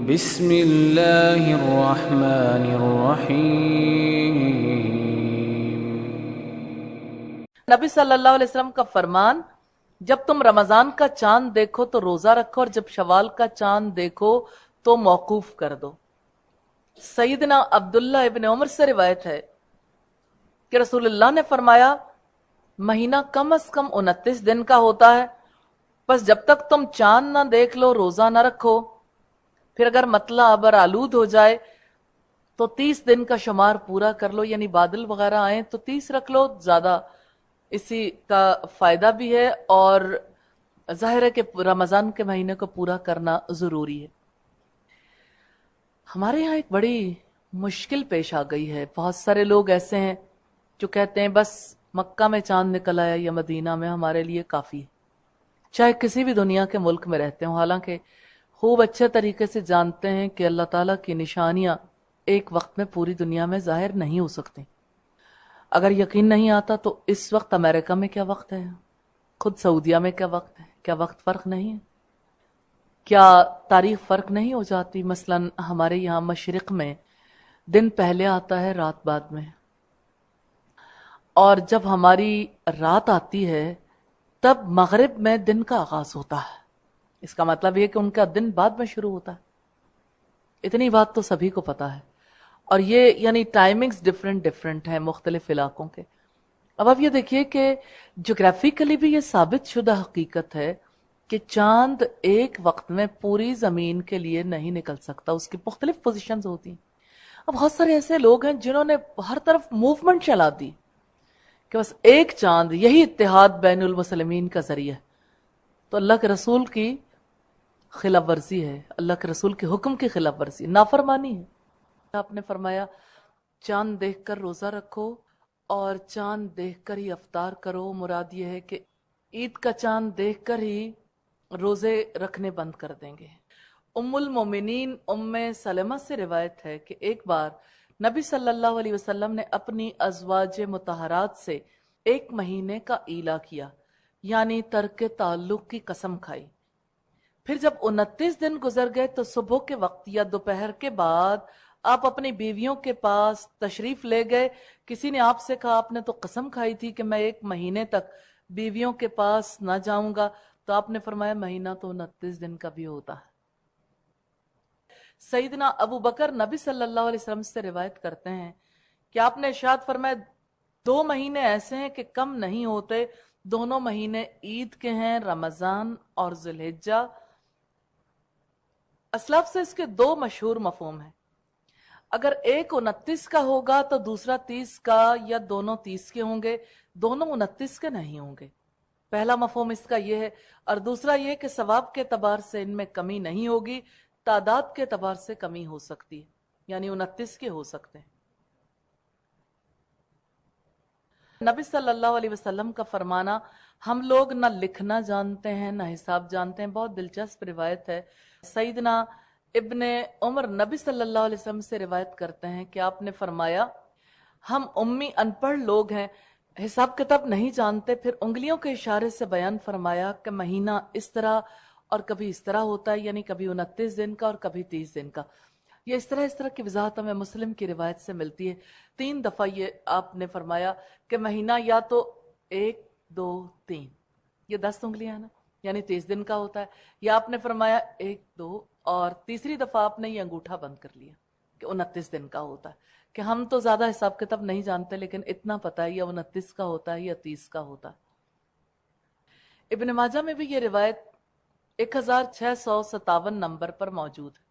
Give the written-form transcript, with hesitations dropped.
بسم اللہ الرحمن الرحیم۔ نبی صلی اللہ علیہ وسلم کا فرمان، جب تم رمضان کا چاند دیکھو تو روزہ رکھو، اور جب شوال کا چاند دیکھو تو موقوف کر دو۔ سیدنا عبداللہ ابن عمر سے روایت ہے کہ رسول اللہ نے فرمایا، مہینہ کم از کم 29 دن کا ہوتا ہے، بس جب تک تم چاند نہ دیکھ لو روزہ نہ رکھو، پھر اگر مطلع ابر آلود ہو جائے تو 30 دن کا شمار پورا کر لو، یعنی بادل وغیرہ آئیں تو 30 رکھ لو، زیادہ اسی کا فائدہ بھی ہے، اور ظاہر ہے کہ رمضان کے مہینے کو پورا کرنا ضروری ہے۔ ہمارے یہاں ایک بڑی مشکل پیش آ گئی ہے، بہت سارے لوگ ایسے ہیں جو کہتے ہیں بس مکہ میں چاند نکل آیا یا مدینہ میں ہمارے لیے کافی ہے، چاہے کسی بھی دنیا کے ملک میں رہتے ہوں، حالانکہ خوب اچھے طریقے سے جانتے ہیں کہ اللہ تعالیٰ کی نشانیاں ایک وقت میں پوری دنیا میں ظاہر نہیں ہو سکتی۔ اگر یقین نہیں آتا تو اس وقت امریکہ میں کیا وقت ہے، خود سعودیہ میں کیا وقت ہے، کیا وقت فرق نہیں ہے؟ کیا تاریخ فرق نہیں ہو جاتی؟ مثلا ہمارے یہاں مشرق میں دن پہلے آتا ہے رات بعد میں، اور جب ہماری رات آتی ہے تب مغرب میں دن کا آغاز ہوتا ہے۔ اس کا مطلب یہ کہ ان کا دن بعد میں شروع ہوتا ہے۔ اتنی بات تو سبھی کو پتا ہے، اور یہ یعنی ٹائمنگز ڈیفرنٹ ہیں مختلف علاقوں کے۔ اب یہ دیکھیے کہ جغرافیکلی بھی یہ ثابت شدہ حقیقت ہے کہ چاند ایک وقت میں پوری زمین کے لیے نہیں نکل سکتا، اس کی مختلف پوزیشنز ہوتی ہیں۔ اب بہت سارے ایسے لوگ ہیں جنہوں نے ہر طرف موومنٹ چلا دی کہ بس ایک چاند، یہی اتحاد بین المسلمین کا ذریعہ ہے، تو اللہ کے رسول کی خلاف ورزی ہے، اللہ کے رسول کے حکم کی خلاف ورزی، نافرمانی ہے۔ آپ نے فرمایا چاند دیکھ کر روزہ رکھو اور چاند دیکھ کر ہی افطار کرو، مراد یہ ہے کہ عید کا چاند دیکھ کر ہی روزے رکھنے بند کر دیں گے۔ ام المومنین ام سلمہ سے روایت ہے کہ ایک بار نبی صلی اللہ علیہ وسلم نے اپنی ازواج مطہرات سے ایک مہینے کا ایلا کیا، یعنی ترک تعلق کی قسم کھائی۔ پھر جب 29 دن گزر گئے تو صبح کے وقت یا دوپہر کے بعد آپ اپنی بیویوں کے پاس تشریف لے گئے۔ کسی نے آپ سے کہا آپ نے تو قسم کھائی تھی کہ میں ایک مہینے تک بیویوں کے پاس نہ جاؤں گا، تو آپ نے فرمایا مہینہ تو 29 دن کا بھی ہوتا ہے۔ سیدنا ابو بکر نبی صلی اللہ علیہ وسلم سے روایت کرتے ہیں کہ آپ نے ارشاد فرمایا 2 مہینے ایسے ہیں کہ کم نہیں ہوتے، دونوں مہینے عید کے ہیں، رمضان اور ذی الحجہ۔ اسلاف سے اس کے 2 مشہور مفہوم ہیں، اگر ایک 29 کا ہوگا تو دوسرا 30 کا، یا دونوں 30 کے ہوں گے، دونوں 29 کے نہیں ہوں گے۔ پہلا مفہوم اس کا یہ ہے، اور دوسرا یہ کہ ثواب کے اعتبار سے ان میں کمی نہیں ہوگی، تعداد کے اعتبار سے کمی ہو سکتی ہے، یعنی 29 کے ہو سکتے ہیں۔ نبی صلی اللہ علیہ وسلم کا فرمانا، ہم لوگ نہ لکھنا جانتے ہیں نہ حساب جانتے ہیں۔ بہت دلچسپ روایت ہے، سیدنا ابن عمر نبی صلی اللہ علیہ وسلم سے روایت کرتے ہیں کہ آپ نے فرمایا ہم امی ان پڑھ لوگ ہیں، حساب کتاب نہیں جانتے۔ پھر انگلیوں کے اشارے سے بیان فرمایا کہ مہینہ اس طرح اور کبھی اس طرح ہوتا ہے، یعنی کبھی 29 دن کا اور کبھی 30 دن کا۔ یہ اس طرح کی وضاحت ہمیں مسلم کی روایت سے ملتی ہے۔ 3 دفعہ یہ آپ نے فرمایا کہ مہینہ یا تو 1 2 3، یہ 10 انگلیاں ہیں نا، یعنی 30 دن کا ہوتا ہے، یا آپ نے فرمایا 1 2، اور تیسری دفعہ آپ نے یہ انگوٹھا بند کر لیا کہ 29 دن کا ہوتا ہے۔ کہ ہم تو زیادہ حساب کتاب نہیں جانتے، لیکن اتنا پتہ ہے یا 29 کا ہوتا ہے یا 30 کا ہوتا ہے۔ ابن ماجہ میں بھی یہ روایت 1657 نمبر پر موجود ہے۔